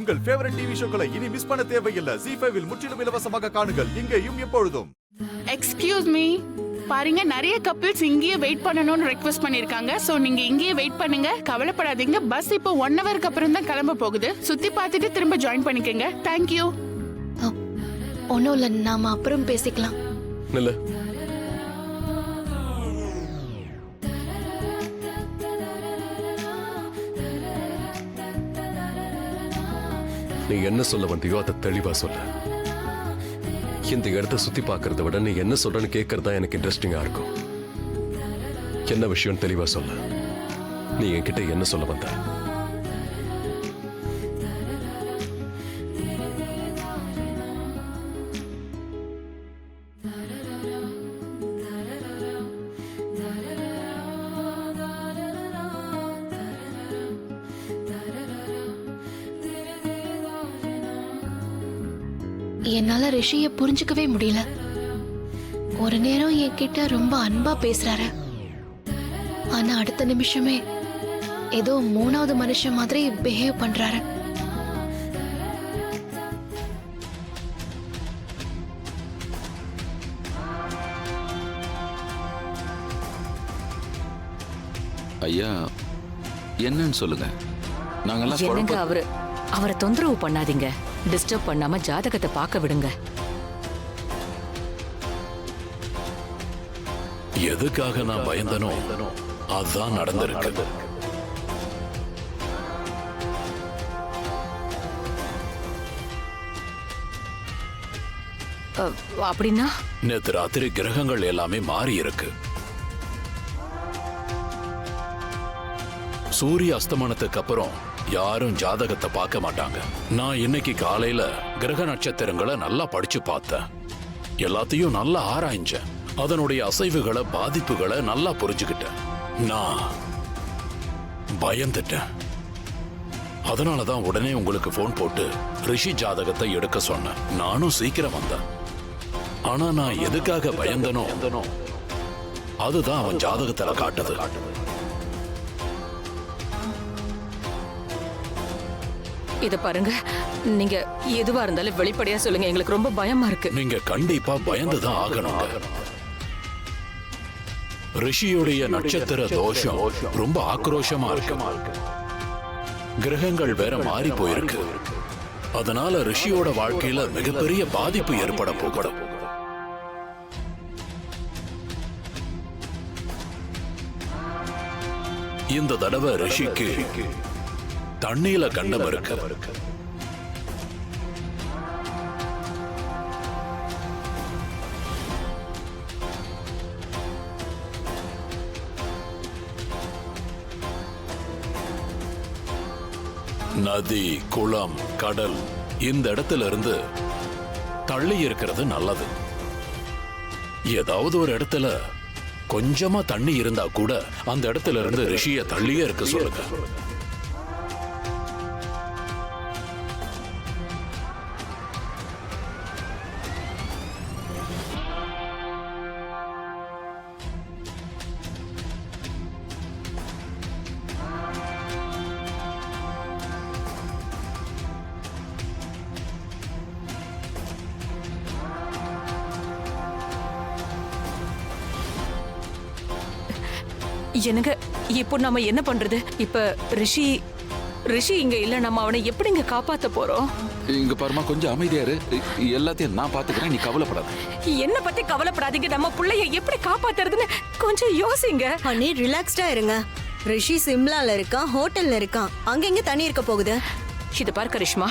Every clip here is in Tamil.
உங்கள் ஃபேவரட் டிவி ஷோக்களை இனி மிஸ் பண்ண தேவையில்லை. ZEE5 இல் முற்றிலும் இலவசமாக காணுங்கள். இங்கேயும் எப்பொழுதும். எக்ஸ்கியூஸ் மீ, பாருங்க நிறைய கப்பிள்ஸ் இங்கேயே வெயிட் பண்ணணும்னு ரெக்வெஸ்ட் பண்ணிருக்காங்க. சோ நீங்க இங்கேயே வெயிட் பண்ணுங்க, கவலைப்படாதீங்க. பஸ் இப்போ 1 ஹவருக்கு அப்புறம் தான் கிளம்ப போகுது. சுத்தி பார்த்துட்டு திரும்ப ஜாயின் பண்ணிக்கங்க. தேங்க்யூ. ஒன்னும் இல்ல, நாம அப்புறம் பேசிக்கலாம். இல்ல நீ என்ன சொல்ல வந்தியோ அதை தெளிவா சொல்ல. இந்த இடத்த சுத்தி பார்க்கறத விட நீ என்ன சொல்றன்னு கேட்கறதா எனக்கு இன்ட்ரெஸ்டிங்கா இருக்கும். என்ன விஷயம் தெளிவா சொல்ல. நீ என்கிட்ட என்ன சொல்ல வந்த? என்னால ரிஷிய புரிஞ்சுக்கவே முடியல. ஒரு நேரம் என்கிட்ட ரொம்ப அன்பா பேசுறாரு, ஆனா அடுத்த நிமிஷமே ஏதோ 3வது மனுஷன் மாதிரி பிஹேவ் பண்றாரு. ஐயா, என்னன்னு சொல்லுங்க. என்னங்க அவரை தொந்தரவு பண்ணாதீங்க. டிஸ்டர்ப் பண்ணாம ஜாதகத்தை பார்க்க விடுங்க. எதுக்காக நான் பயந்தனோ அதுதான் நடந்திருக்கு. அப்படின்னா நேத்து ராத்திரி கிரகங்கள் எல்லாமே மாறி இருக்கு. சூரிய அஸ்தமனத்துக்கு அப்புறம் யாரும் ஜாதகத்தை பார்க்க மாட்டாங்க. நான் இன்னைக்கு காலையில கிரக நட்சத்திரங்களை நல்லா படிச்சு பார்த்தேன். எல்லாத்தையும் நல்லா ஆராய்ஞ்சேன். அதனுடைய அசைவுகளை, பாதிப்புகளை நல்லா புரிஞ்சுக்கிட்டேன். நான் பயந்துட்டேன். அதனாலதான் உடனே உங்களுக்கு போன் போட்டு ரிஷி ஜாதகத்தை எடுக்க சொன்னேன். நானும் சீக்கிரம் வந்தேன். ஆனா நான் எதுக்காக பயந்தனோ அதுதான் அவன் ஜாதகத்துல காட்டுது. இத பாருங்க, நீங்க எதுவா இருந்தாலும் வெளிப்படையா சொல்லுங்க. எங்களுக்கு ரொம்ப பயமா இருக்கு. நீங்க கண்டிப்பா பயந்துதான் ஆகணுங்க. ரிஷியுடைய நட்சத்திர தோஷம் ரொம்ப ஆக்ரோஷமா இருக்கு. கிரகங்கள் வேற மாறி போயிருக்கு. அதனால ரிஷியோட வாழ்க்கையில மிகப்பெரிய பாதிப்பு ஏற்பட போகணும். இந்த தடவை ரிஷிக்கு தண்ணீல கண்டம் இருக்கு. நதி, குளம், கடல் இந்த இடத்துல இருந்து தள்ளி இருக்கிறது நல்லது. ஏதாவது ஒரு இடத்துல கொஞ்சமா தண்ணி இருந்தா கூட அந்த இடத்துல இருந்து ரிஷிய தள்ளியே இருக்க சொல்லுங்க. எனக்கு இப்போ நாம என்ன பண்றது? இப்ப ரிஷி இங்க இல்ல, நம்ம அவனை எப்படி இங்க காப்பாத்த போறோம்? இங்க பாருமா, கொஞ்சம் அமைதியா இரு. எல்லாத்தையும் நான் பாத்துக்கிறேன், நீ கவலைப்படாத. என்ன பத்தி கவலைப்படாதீங்க. நம்ம புள்ளைய எப்படி காப்பாத்துறதுன்னு கொஞ்சம் யோசிங்க. அண்ணே, ரிலாக்ஸ்டா இருங்க. ரிஷி சிம்லால இருக்கான், ஹோட்டல்ல இருக்கான். அங்க எங்க தண்ணி இருக்க போகுது? இது பாரு கரிஷ்மா,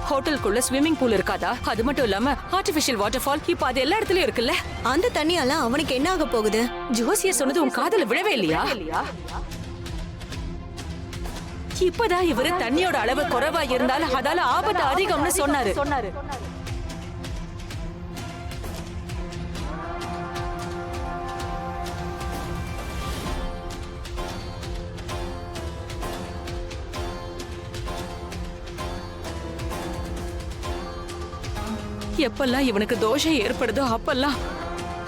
ஹோட்டலுக்குள்ள ஸ்விம்மிங் பூல் இருக்காதா? அது மட்டும் இல்லாம ஆர்டிபிஷியல் வாட்டர் ஃபால் இப்ப அது எல்லா இடத்துலயும் இருக்குல்ல. அந்த தண்ணியால அவனுக்கு என்ன ஆக போகுது? ஜோசியர் சொன்னது உன் காதுல விழவே இல்லையா? இப்பதான் இவரு தண்ணியோட அளவு குறைவா இருந்தாலும் அதால ஆபத்து அதிகம்னு சொன்னாரு. எப்பெல்லாம் இவனுக்கு தோஷம் ஏற்படுதோ அப்பெல்லாம்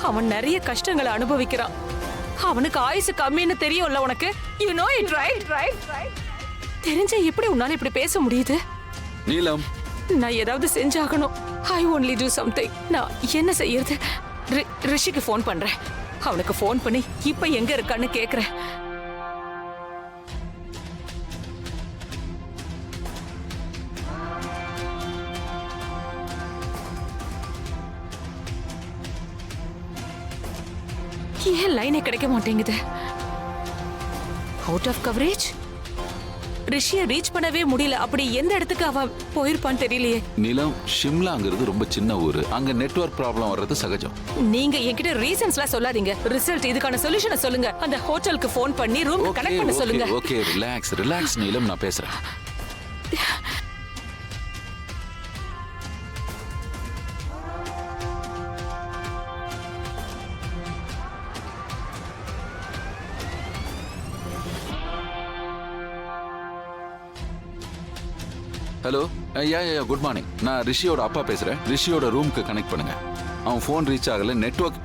அவன் நிறைய கஷ்டங்களை அனுபவிக்கிறான். அவனுக்கு ஆயுசு கம்மின்னு தெரியும்ல உனக்கு. You know it right? தெரிஞ்ச எப்படி உன்னால இப்படி பேச முடியுது? நீலம், நான் ஏதாவது செஞ்சாகணும். I only do something. நான் என்ன செய்யறது? ரிஷிக்கு ஃபோன் பண்றேன். அவனுக்கு ஃபோன் பண்ணி இப்ப எங்க இருக்கான்னு கேக்குறேன். ஏன் லைனே கிடைக்க மாட்டேங்குது? Out of coverage. ரிஷியை ரீச் பண்ணவே முடியல. அப்படி எந்த இடத்துக்கு அவன் போயிருப்பான்னு தெரியலையே. நீலம், ஷிம்லாங்கிறது ரொம்ப சின்ன ஊரு. அங்க நெட்வொர்க் ப்ராப்ளம் வர்றது சகஜம். நீங்க என்கிட்ட ரீசன்ஸ்லாம் சொல்லாதீங்க. ரிசல்ட், இதுக்கான சொல்யூஷனை சொல்லுங்க. அந்த ஹோட்டலுக்கு ஃபோன் பண்ணி ரூம் கனெக்ட் பண்ண சொல்லுங்க. ஓகே, ரிலாக்ஸ் நீலம், நான் பேசுறேன். ஹலோ, யா குட் மார்னிங். நான் ரிஷியோட அப்பா பேசுறேன். ரிஷியோட ரூமுக்கு கனெக்ட் பண்ணுங்க. அவன் ஃபோன் ரீச் ஆகல, நெட்வொர்க்.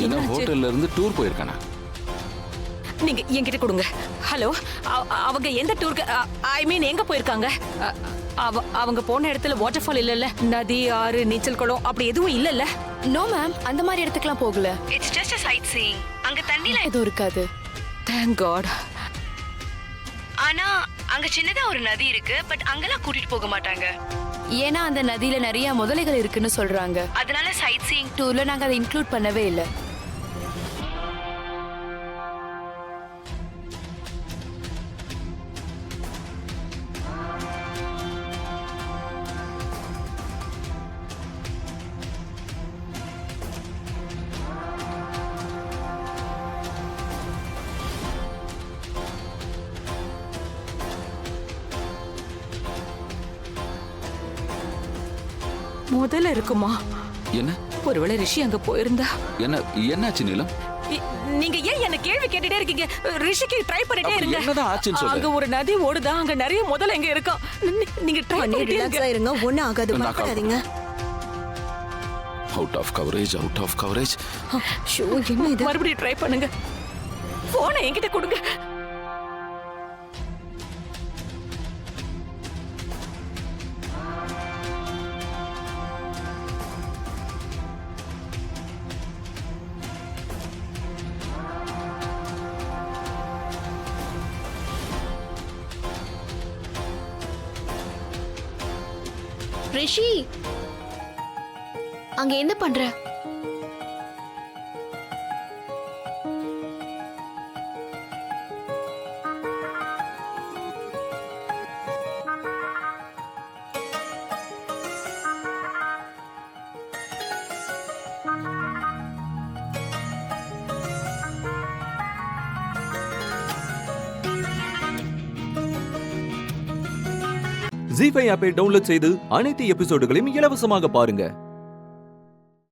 என்ன ஹோட்டல்ல இருந்து டூர் போயிருக்கானா? நீங்க என்கிட்ட கொடுங்க. ஹலோ, அவங்க எந்த டூருக்கு, ஐ மீன் எங்க போயிருக்காங்க? அவங்க போன இடத்துல வாட்டர் ஃபால் இல்லல்ல? நதி, ஆறு, நீச்சல் குளம் அப்படி எதுவும் இல்லல்ல? நோ மேம், அந்த மாதிரி இடத்துக்குலாம் போகல. It's just a sightseeing. அங்க தண்ணில எதுவும் இருக்காது. Thank God. ஆனா அங்க சின்னதா ஒரு நதி இருக்கு, பட் அங்கெல்லாம் கூட்டிட்டு போக மாட்டாங்க. ஏன்னா அந்த நதியில நிறைய முதலைகள் இருக்குன்னு சொல்றாங்க. அதனால சைட் சீயிங் டூர்ல நாங்க அதை இன்க்ளூட் பண்ணவே இல்லை. முதல்ல இருக்குமா? என்ன ஒருவேளை ரிஷி அங்க போயிருந்தா? என்னாச்சு நீலம்? நீங்க ஏன் என்ன கேள்வி கேட்டுட்டே இருக்கீங்க? ரிஷிக்கு ட்ரை பண்ணிட்டே அப்ப இருங்க. என்னதான் ஆச்சுன்னு சொல்லு. அங்க ஒரு நதி ஓடுதா, அங்க நிறைய முதல்ல எங்க இருக்கா. நீங்க ட்ரை பண்ணி பண்ணிட்டே ரிலாக்ஸா இருங்க. இருங்க, ஒண்ணு ஆகாது, நான் பயப்படாதீங்க. Out of coverage. ஷோ, என்ன இது? மறுபடியும் ட்ரை பண்ணுங்க. போனை என்கிட்ட கொடுங்க. ரிஷி, அங்க என்ன பண்ற? ஜீ5 ஆப்பை டவுன்லோட் செய்து அனைத்து எபிசோடுகளையும் இலவசமாக பாருங்க.